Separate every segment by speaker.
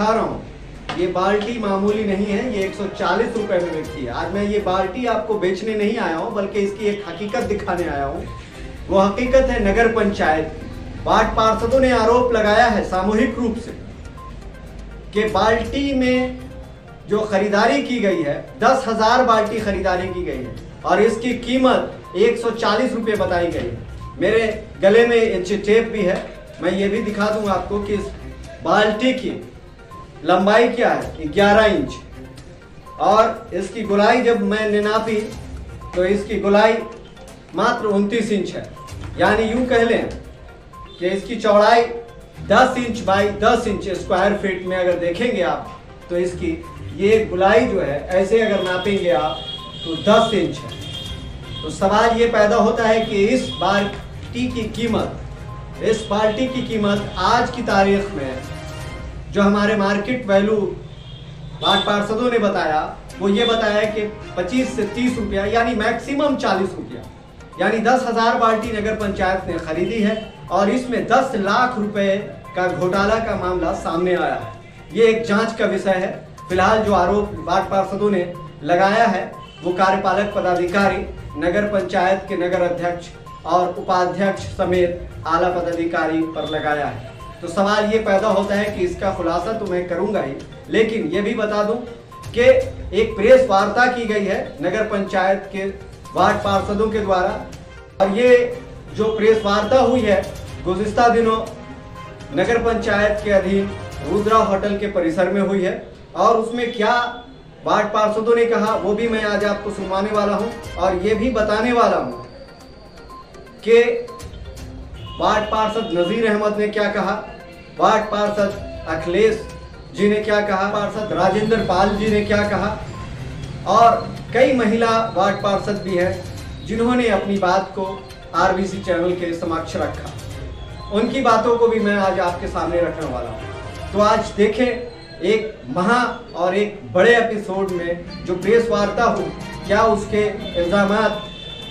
Speaker 1: दिखा रहा हूँ, ये बाल्टी मामूली नहीं है, ये 140 रुपए में बिकती है। आज मैं ये बाल्टी आपको बेचने नहीं आया हूँ, बल्कि इसकी एक हकीकत दिखाने आया हूँ। वो हकीकत है नगर पंचायत। वार्ड पार्षदों ने आरोप लगाया है सामूहिक रूप से कि बाल्टी में जो खरीदारी की गई है, 10,000 बाल्टी खरीदारी की गई है और इसकी कीमत 140 रुपये बताई गई है। मेरे गले में टेप भी है, मैं ये भी दिखा दूंगा आपको कि इस बाल्टी की लंबाई क्या है, 11 इंच, और इसकी गोलाई जब मैंने नापी तो इसकी गोलाई मात्र 29 इंच है। यानी यूं कह लें कि इसकी चौड़ाई 10 inch by 10 inch square feet में अगर देखेंगे आप, तो इसकी ये गोलाई जो है ऐसे अगर नापेंगे आप तो 10 इंच है। तो सवाल ये पैदा होता है कि इस बाल्टी की कीमत आज की तारीख में जो हमारे मार्केट वैल्यू वार्ड पार्षदों ने बताया, वो ये बताया कि 25 से 30 रुपया, यानी मैक्सिमम 40 रुपया, यानी 10,000 बाल्टी नगर पंचायत ने खरीदी है और इसमें 10 लाख रुपए का घोटाला का मामला सामने आया है। ये एक जांच का विषय है। फिलहाल जो आरोप वार्ड पार्षदों ने लगाया है वो कार्यपालक पदाधिकारी, नगर पंचायत के नगर अध्यक्ष और उपाध्यक्ष समेत आला पदाधिकारी पर लगाया है। तो सवाल ये पैदा होता है कि इसका खुलासा तो मैं करूंगा ही, लेकिन ये भी बता दूं कि एक प्रेस वार्ता की गई है नगर पंचायत के वार्ड पार्षदों के द्वारा, और ये जो प्रेस वार्ता हुई है गुज़िश्ता दिनों नगर पंचायत के अधीन रुद्रा होटल के परिसर में हुई है। और उसमें क्या वार्ड पार्षदों ने कहा वो भी मैं आज आपको सुनवाने वाला हूं, और ये भी बताने वाला हूं कि वार्ड पार्षद नजीर अहमद ने क्या कहा, वार्ड पार्षद अखिलेश जी ने क्या कहा, पार्षद राजेंद्र पाल जी ने क्या कहा, और कई महिला वार्ड पार्षद भी हैं जिन्होंने अपनी बात को आरबीसी चैनल के समक्ष रखा। उनकी बातों को भी मैं आज आपके सामने रखने वाला हूं। तो आज देखें एक महा और एक बड़े एपिसोड में जो प्रेस वार्ता हुई, क्या उसके इल्जामात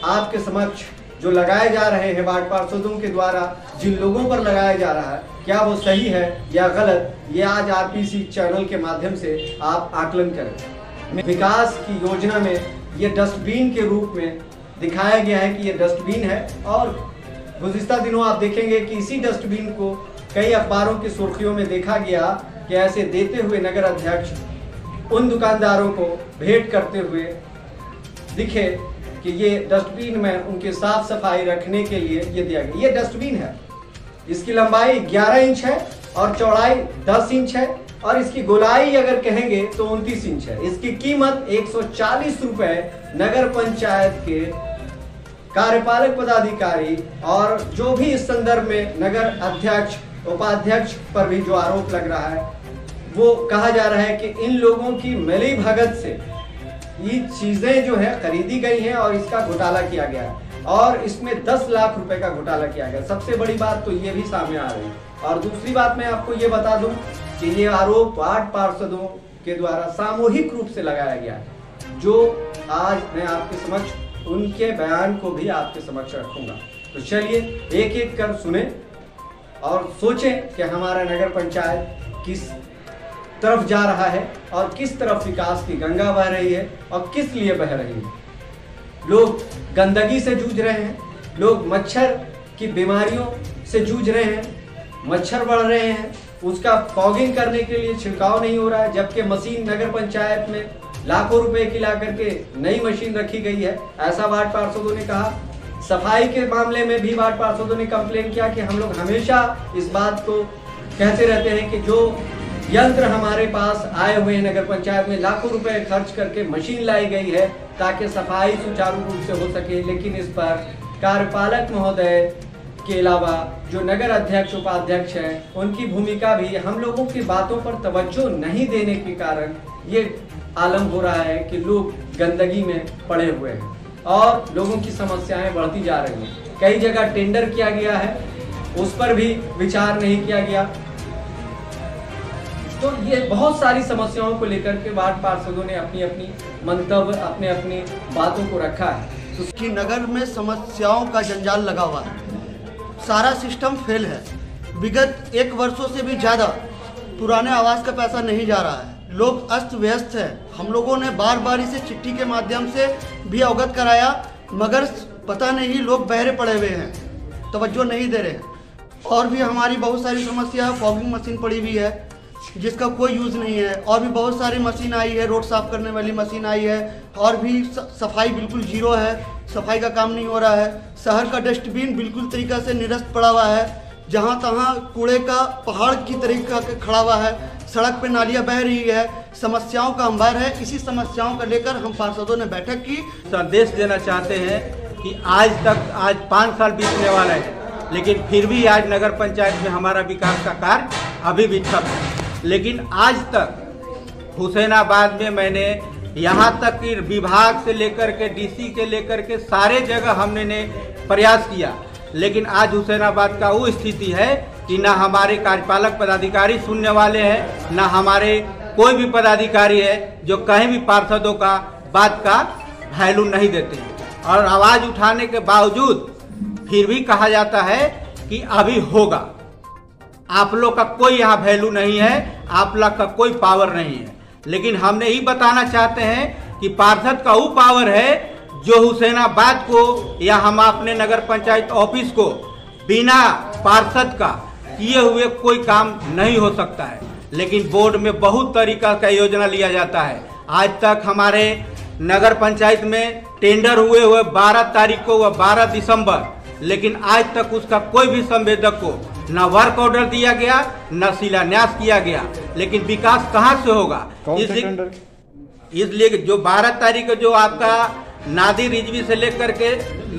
Speaker 1: आपके समक्ष जो लगाए जा रहे हैं वार्ड पार्षदों के द्वारा, जिन लोगों पर लगाया जा रहा है, क्या वो सही है या गलत, ये आज आरपीसी चैनल के माध्यम से आप आकलन करें। विकास की योजना में ये डस्टबिन के रूप में दिखाया गया है कि ये डस्टबिन है, और गुज़िश्ता दिनों आप देखेंगे कि इसी डस्टबिन को कई अखबारों की सुर्खियों में देखा गया कि ऐसे देते हुए नगर अध्यक्ष उन दुकानदारों को भेंट करते हुए दिखे कि ये डस्टबिन में उनके साफ सफाई रखने के लिए ये दिया गया। ये डस्टबिन है, इसकी लंबाई 11 इंच है और चौड़ाई 10 इंच है, और इसकी गोलाई अगर कहेंगे तो 29 इंच है। इसकी कीमत 140 रुपए नगर पंचायत के कार्यपालक पदाधिकारी और जो भी इस संदर्भ में नगर अध्यक्ष उपाध्यक्ष पर भी जो आरोप लग रहा है, वो कहा जा रहा है कि इन लोगों की मिली भगत से ये चीजें जो है खरीदी गई हैं और इसका घोटाला किया गया है, और इसमें 10 लाख रुपए का घोटाला किया गया। सबसे बड़ी बात तो ये भी सामने आ रही है। और दूसरी बात मैं आपको ये बता दूं कि ये आरोप वार्ड पार्षदों के द्वारा सामूहिक रूप से लगाया गया है, जो आज मैं आपके समक्ष उनके बयान को भी आपके समक्ष रखूंगा। तो चलिए एक एक कर सुने और सोचें कि हमारा नगर पंचायत किस तरफ जा रहा है और किस तरफ विकास की गंगा बह रही है और किस लिए बह रही है। लोग गंदगी से जूझ रहे हैं, लोग मच्छर की बीमारियों से जूझ रहे हैं, मच्छर बढ़ रहे हैं, उसका फॉगिंग करने के लिए छिड़काव नहीं हो रहा है, जबकि मशीन नगर पंचायत में लाखों रुपए की ला करके नई मशीन रखी गई है, ऐसा वार्ड पार्षदों ने कहा। सफाई के मामले में भी वार्ड पार्षदों ने कंप्लेन किया कि हम लोग हमेशा इस बात को कहते रहते हैं कि जो यंत्र हमारे पास आए हुए हैं नगर पंचायत में, लाखों रुपए खर्च करके मशीन लाई गई है ताकि सफाई सुचारू रूप से हो सके, लेकिन इस पर कार्यपालक महोदय के अलावा जो नगर अध्यक्ष उपाध्यक्ष हैं उनकी भूमिका भी, हम लोगों की बातों पर तवज्जो नहीं देने के कारण ये आलम हो रहा है कि लोग गंदगी में पड़े हुए हैं और लोगों की समस्याएं बढ़ती जा रही हैं। कई जगह टेंडर किया गया है, उस पर भी विचार नहीं किया गया। तो ये बहुत सारी समस्याओं को लेकर के वार्ड पार्षदों ने अपनी अपनी मंतव्य, अपने अपनी बातों को रखा है।
Speaker 2: उसकी नगर में समस्याओं का जंजाल लगा हुआ है, सारा सिस्टम फेल है। विगत 1 वर्षों से भी ज़्यादा पुराने आवास का पैसा नहीं जा रहा है। लोग अस्त व्यस्त है। हम लोगों ने बार बार इसे चिट्ठी के माध्यम से भी अवगत कराया, मगर पता नहीं लोग बहरे पड़े हुए हैं, तवज्जो नहीं दे रहे हैं। और भी हमारी बहुत सारी समस्या है। फॉगिंग मशीन पड़ी हुई है जिसका कोई यूज़ नहीं है। और भी बहुत सारी मशीन आई है, रोड साफ करने वाली मशीन आई है। और भी सफाई बिल्कुल जीरो है, सफाई का काम नहीं हो रहा है। शहर का डस्टबिन बिल्कुल तरीक़ा से निरस्त पड़ा हुआ है, जहाँ तहाँ कूड़े का पहाड़ की तरीका के खड़ा हुआ है। सड़क पे नालियाँ बह रही है। समस्याओं का अंबार है। इसी समस्याओं को लेकर हम पार्षदों ने बैठक की।
Speaker 3: संदेश देना चाहते हैं कि आज 5 साल बीतने वाला है, लेकिन फिर भी आज नगर पंचायत में हमारा विकास का कार्य अभी भी ठप है। लेकिन आज तक हुसैनाबाद में मैंने यहाँ तक कि विभाग से लेकर के डीसी के लेकर के सारे जगह हमने प्रयास किया, लेकिन आज हुसैनाबाद का वो स्थिति है कि ना हमारे कार्यपालक पदाधिकारी सुनने वाले हैं, ना हमारे कोई भी पदाधिकारी है जो कहीं भी पार्षदों का बात का वैल्यू नहीं देते हैं। और आवाज़ उठाने के बावजूद फिर भी कहा जाता है कि अभी होगा। आप लोग का कोई यहाँ वैल्यू नहीं है, आप लोग का कोई पावर नहीं है। लेकिन हमने ही बताना चाहते हैं कि पार्षद का वो पावर है जो हुसैनाबाद को या हम अपने नगर पंचायत ऑफिस को बिना पार्षद का किए हुए कोई काम नहीं हो सकता है। लेकिन बोर्ड में बहुत तरीका का योजना लिया जाता है। आज तक हमारे नगर पंचायत में टेंडर हुए 12 तारीख को व 12 दिसंबर, लेकिन आज तक उसका कोई भी संवेदक को न वर्क ऑर्डर दिया गया, न शिलान्यास किया गया। लेकिन विकास कहाँ से होगा? इसलिए जो 12 तारीख को जो आपका नादी रिजवी से लेकर के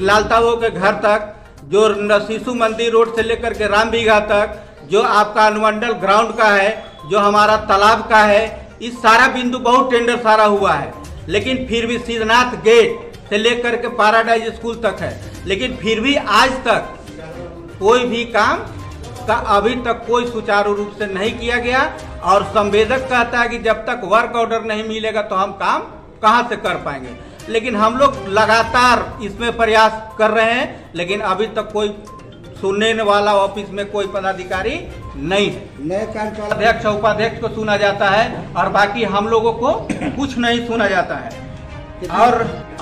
Speaker 3: लालताओ के घर तक, जो शिशु मंदिर रोड से लेकर के रामबीघा तक, जो आपका अनुमंडल ग्राउंड का है, जो हमारा तालाब का है, इस सारा बिंदु बहुत टेंडर सारा हुआ है। लेकिन फिर भी सिद्धनाथ गेट से लेकर के पैराडाइज स्कूल तक है, लेकिन फिर भी आज तक कोई भी काम का अभी तक कोई सुचारू रूप से नहीं किया गया। और संवेदक कहता है कि जब तक वर्क ऑर्डर नहीं मिलेगा तो हम काम कहां से कर पाएंगे। लेकिन हम लोग लगातार इसमें प्रयास कर रहे हैं, लेकिन अभी तक कोई सुनने वाला ऑफिस में कोई पदाधिकारी नहीं है। अध्यक्ष उपाध्यक्ष को सुना जाता है और बाकी हम लोगों को कुछ नहीं सुना जाता है।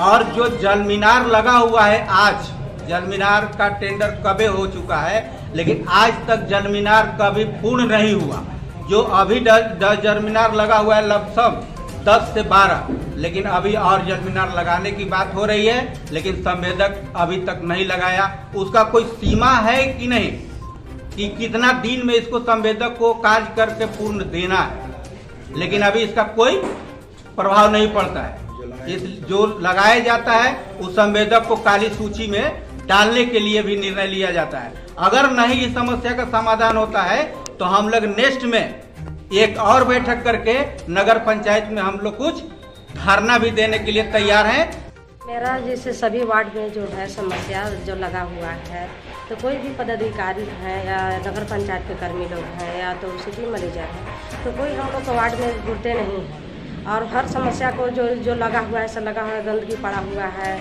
Speaker 3: और जो जल मीनार लगा हुआ है, आज जल मीनार का टेंडर कबे हो चुका है, लेकिन आज तक जल मीनार कभी पूर्ण नहीं हुआ। जो अभी जल मीनार लगा हुआ है लगभग 10 से 12, लेकिन अभी और जल मीनार लगाने की बात हो रही है, लेकिन संवेदक अभी तक नहीं लगाया। उसका कोई सीमा है कि नहीं कि कितना दिन में इसको संवेदक को कार्य करके पूर्ण देना है, लेकिन अभी इसका कोई प्रभाव नहीं पड़ता है। इस जो लगाया जाता है उस संवेदक को काली सूची में डालने के लिए भी निर्णय लिया जाता है। अगर नहीं इस समस्या का समाधान होता है तो हम लोग नेक्स्ट में एक और बैठक करके नगर पंचायत में हम लोग कुछ धरना भी देने के लिए तैयार हैं।
Speaker 4: मेरा जैसे सभी वार्ड में जो है समस्या जो लगा हुआ है, तो कोई भी पदाधिकारी है या नगर पंचायत के कर्मी लोग हैं या तो सिटी मैनेजर है, तो कोई हम लोग वार्ड में जुड़ते नहीं हैं। और हर समस्या को जो लगा हुआ है, सब लगा हुआ है, गंदगी पड़ा हुआ है।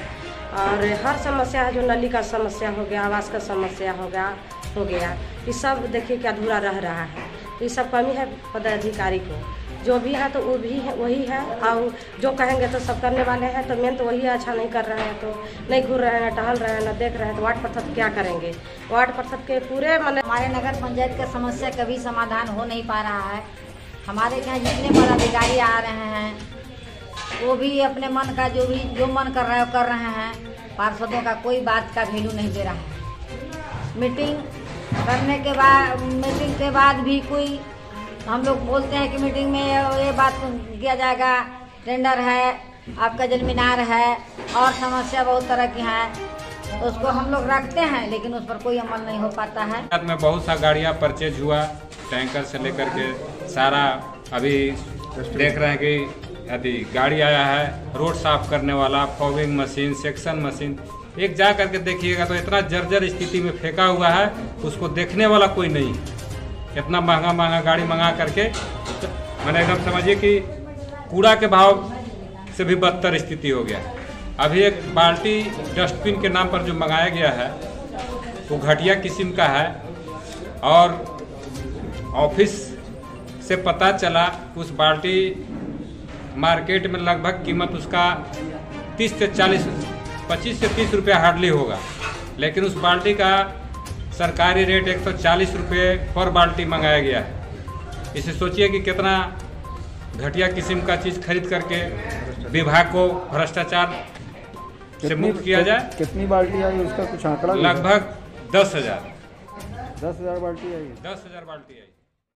Speaker 4: और हर समस्या है, जो नली का समस्या हो गया, आवास का समस्या हो गया, ये सब देखिए कि अधूरा रह रहा है। तो ये सब कमी है पदाधिकारी को। जो भी है तो वो भी है, वही है। और जो कहेंगे तो सब करने वाले हैं, तो मेन तो वही है। अच्छा नहीं कर रहे हैं तो नहीं घूर रहे हैं, टहल रहे हैं, न देख रहे हैं, तो वार्ड पार्षद क्या करेंगे? वार्ड पार्षद के पूरे
Speaker 5: हमारे नगर पंचायत का समस्या कभी समाधान हो नहीं पा रहा है। हमारे यहाँ जितने पदाधिकारी आ रहे हैं वो भी अपने मन का जो मन कर रहा है वो कर रहे हैं। पार्षदों का कोई बात का वैल्यू नहीं दे रहा है। मीटिंग के बाद भी कोई हम लोग बोलते हैं कि मीटिंग में ये बात किया जाएगा, टेंडर है, आपका जल मीनार है और समस्या बहुत तरह की हैं, तो उसको हम लोग रखते हैं, लेकिन उस पर कोई अमल नहीं हो पाता है।
Speaker 6: में बहुत सा गाड़ियाँ परचेज हुआ, टैंकर से लेकर के सारा अभी देख रहे हैं कि यदि गाड़ी आया है, रोड साफ करने वाला, फॉगिंग मशीन, सेक्शन मशीन, एक जा करके देखिएगा तो इतना जर्जर स्थिति में फेंका हुआ है, उसको देखने वाला कोई नहीं। इतना महंगा गाड़ी मंगा करके मैंने एकदम समझिए कि कूड़ा के भाव से भी बदतर स्थिति हो गया। अभी एक बाल्टी डस्टबिन के नाम पर जो मंगाया गया है वो घटिया किस्म का है और ऑफिस से पता चला उस बाल्टी मार्केट में लगभग कीमत उसका 30 से 40, 25 से 30 रुपया हार्डली होगा, लेकिन उस बाल्टी का सरकारी रेट 140 रुपये पर बाल्टी मंगाया गया है। इसे सोचिए कि कितना घटिया किस्म का चीज़ खरीद करके विभाग को भ्रष्टाचार से मुक्त किया जाए।
Speaker 7: कितनी बाल्टी आई उसका कुछ आंकड़ा?
Speaker 6: लगभग 10,000
Speaker 7: 10,000 बाल्टी आई।
Speaker 6: 10,000 बाल्टी आई।